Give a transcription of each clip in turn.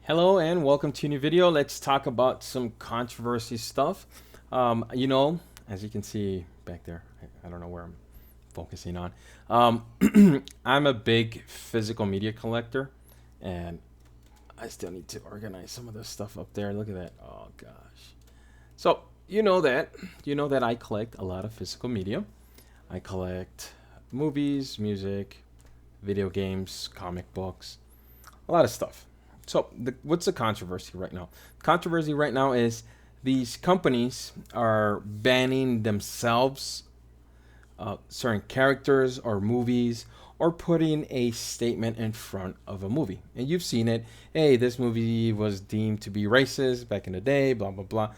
Hello and welcome to a new video. Let's talk about some controversy stuff. As you can see back there, I don't know where I'm focusing on. I'm a big physical media collector, and I still need to organize some of this stuff up there. Look at that. Oh gosh. So you know that I collect a lot of physical media. I collect movies, music, video games, comic books, a lot of stuff. So, what's the controversy right now? Controversy right now is these companies are banning themselves, certain characters or movies, or putting a statement in front of a movie. And you've seen it. Hey, this movie was deemed to be racist back in the day, blah, blah, blah.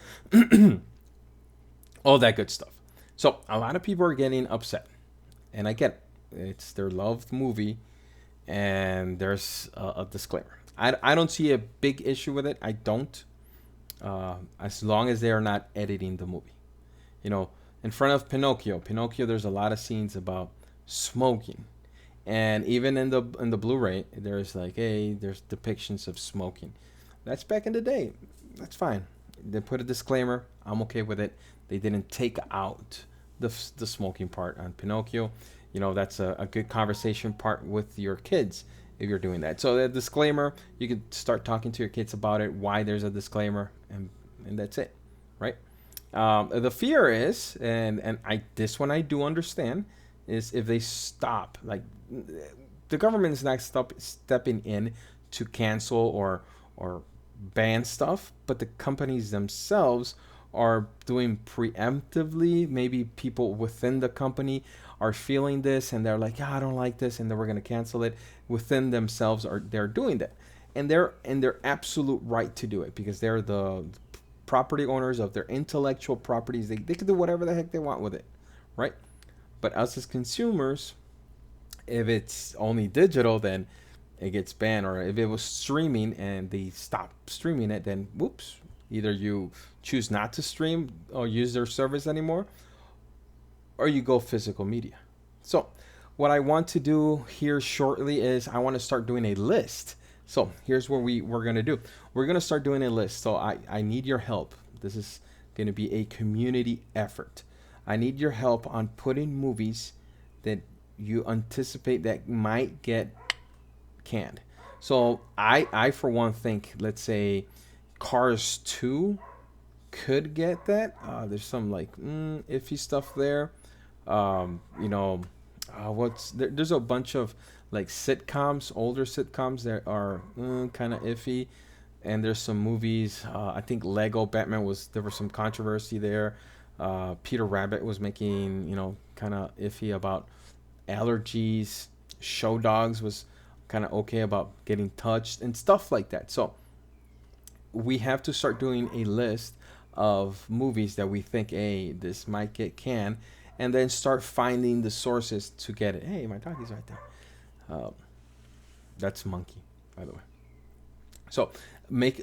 All that good stuff. So, a lot of people are getting upset. And I get it. It's their loved movie, and there's a disclaimer. I don't see a big issue with it. I don't. As long as they are not editing the movie. You know, in front of Pinocchio, there's a lot of scenes about smoking. And even in the Blu-ray, there's like, hey, there's depictions of smoking. That's back in the day. That's fine. They put a disclaimer. I'm okay with it. They didn't take out the smoking part on Pinocchio. That's a good conversation part with your kids if you're doing that. So the disclaimer, you could start talking to your kids about it, why there's a disclaimer, and that's it, right? The fear is, and this one I do understand, is if they stop, like the government is not stepping in to cancel or ban stuff, but the companies themselves are doing preemptively. Maybe people within the company are feeling this and they're like, yeah, I don't like this, and then we're going to cancel it. Within themselves, they're doing that, and they're in their absolute right to do it because they're the property owners of their intellectual properties. They can do whatever the heck they want with it, right? But us as consumers, if it's only digital, then it gets banned. Or if it was streaming and they stop streaming it, then whoops, either you choose not to stream or use their service anymore, or you go physical media. So what I want to do here shortly is I want to start doing a list. So here's what we're going to do. We're going to start doing a list. So I need your help. This is going to be a community effort. I need your help on putting movies that you anticipate that might get canned. So I for one think, let's say Cars 2 could get that. There's some like iffy stuff there. There's a bunch of like sitcoms, older sitcoms that are kind of iffy, and there's some movies. I think Lego Batman there was some controversy there. Peter Rabbit was making kind of iffy about allergies. Show Dogs was kind of okay about getting touched and stuff like that. So we have to start doing a list of movies that we think, hey, this might get canned, and then start finding the sources to get it. Hey, my doggy's right there. That's Monkey, by the way. So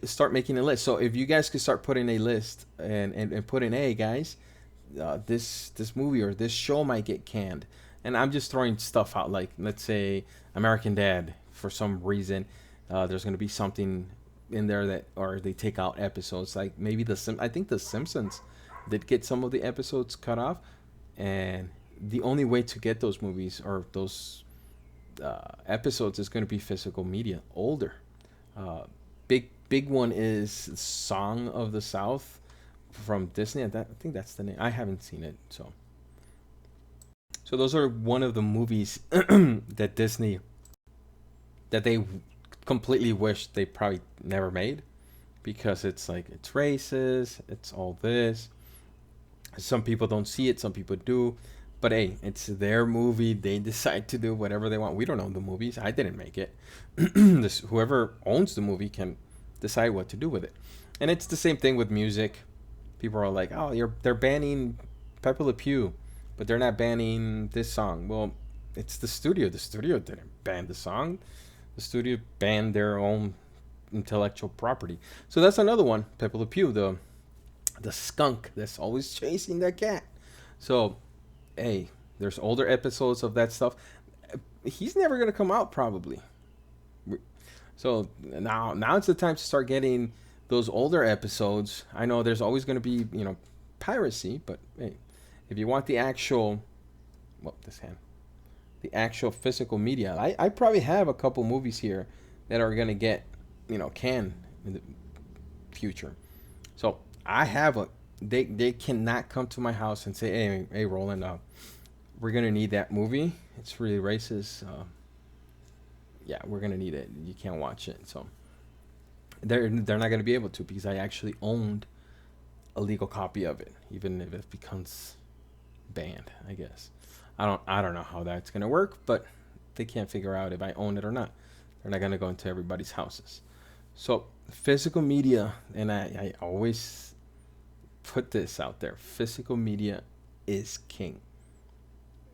start making a list. So if you guys could start putting a list and put in, hey guys, this movie or this show might get canned, and I'm just throwing stuff out, like let's say American Dad, for some reason there's going to be something in there that, or they take out episodes, like maybe I think the Simpsons did get some of the episodes cut off, and the only way to get those movies or those episodes is going to be physical media, older. Big one is Song of the South from Disney. I think that's the name. I haven't seen it, so those are one of the movies that Disney, that they completely wish they probably never made, because it's like it's racist, it's all this. Some people don't see it, some people do, but hey, it's their movie. They decide to do whatever they want. We don't own the movies. I didn't make it. Whoever owns the movie can decide what to do with it. And it's the same thing with music. People are like, oh, they're banning Pepe Le Pew, but they're not banning this song. Well, it's the studio. The studio didn't ban the song. The studio banned their own intellectual property. So that's another one. Pepe Le Pew, the skunk that's always chasing that cat. So, hey, there's older episodes of that stuff. He's never gonna come out, probably. So now it's the time to start getting those older episodes. I know there's always going to be, piracy, but hey, if you want the actual, well, this hand, the actual physical media, I probably have a couple movies here that are going to get, canned in the future. So I have they cannot come to my house and say, hey, Roland, we're gonna need that movie. It's really racist. Yeah, we're gonna need it. You can't watch it. So they're not gonna be able to, because I actually owned a legal copy of it, even if it becomes banned. I guess I don't know how that's gonna work, but they can't figure out if I own it or not. They're not gonna go into everybody's houses. So physical media, and I always put this out there: physical media is king.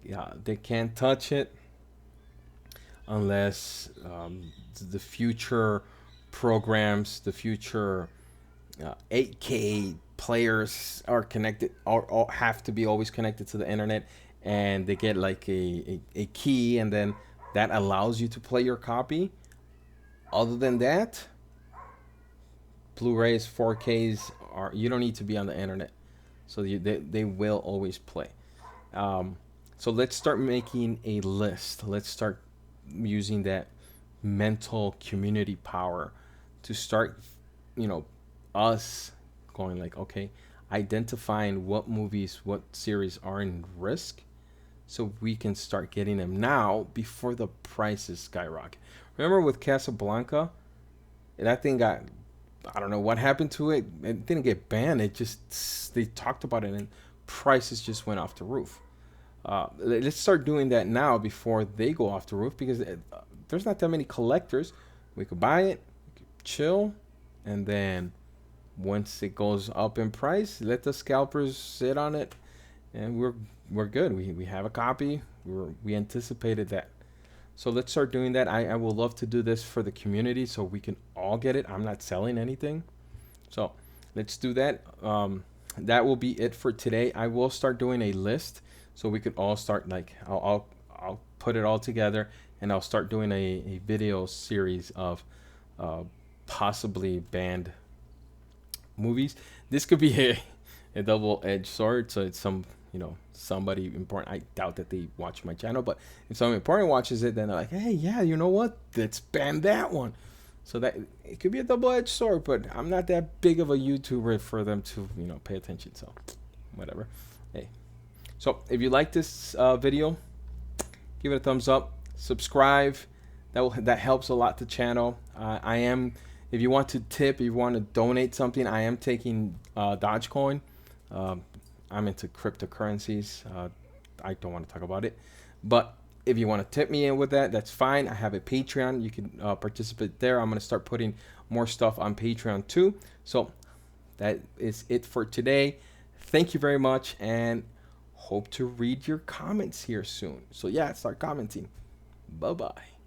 Yeah, they can't touch it unless the future programs, the future 8K players are connected, or have to be always connected to the internet, and they get like a key, and then that allows you to play your copy. Other than that, Blu-rays, 4Ks you don't need to be on the internet, so they will always play. So let's start making a list. Let's start using that mental community power to start, us going like, okay, identifying what movies, what series are in risk, so we can start getting them now before the prices skyrocket. Remember with Casablanca, that thing got, I don't know what happened to it. It didn't get banned. It just, they talked about it and prices just went off the roof. Let's start doing that now before they go off the roof, because there's not that many collectors. We could buy it, we could chill, and then once it goes up in price, let the scalpers sit on it, and we're good. We have a copy. We anticipated that. So let's start doing that. I will love to do this for the community so we can all get it. I'm not selling anything. So let's do that. That will be it for today. I will start doing a list so we could all start, like, I'll put it all together, and I'll start doing a video series of possibly banned movies. This could be a double-edged sword. So it's somebody important. I doubt that they watch my channel, but if someone important watches it, then they're like, hey, yeah, you know what? Let's ban that one. So that it could be a double-edged sword, but I'm not that big of a YouTuber for them to pay attention. So whatever. Hey, so if you like this video, give it a thumbs up, subscribe. That helps a lot the channel. I am, if you want to tip, if you want to donate something, I am taking Dogecoin. I'm into cryptocurrencies. I don't want to talk about it, but if you want to tip me in with that, that's fine. I have a Patreon. You can participate there. I'm going to start putting more stuff on Patreon too. So that is it for today. Thank you very much, and hope to read your comments here soon. So yeah, start commenting. Bye-bye.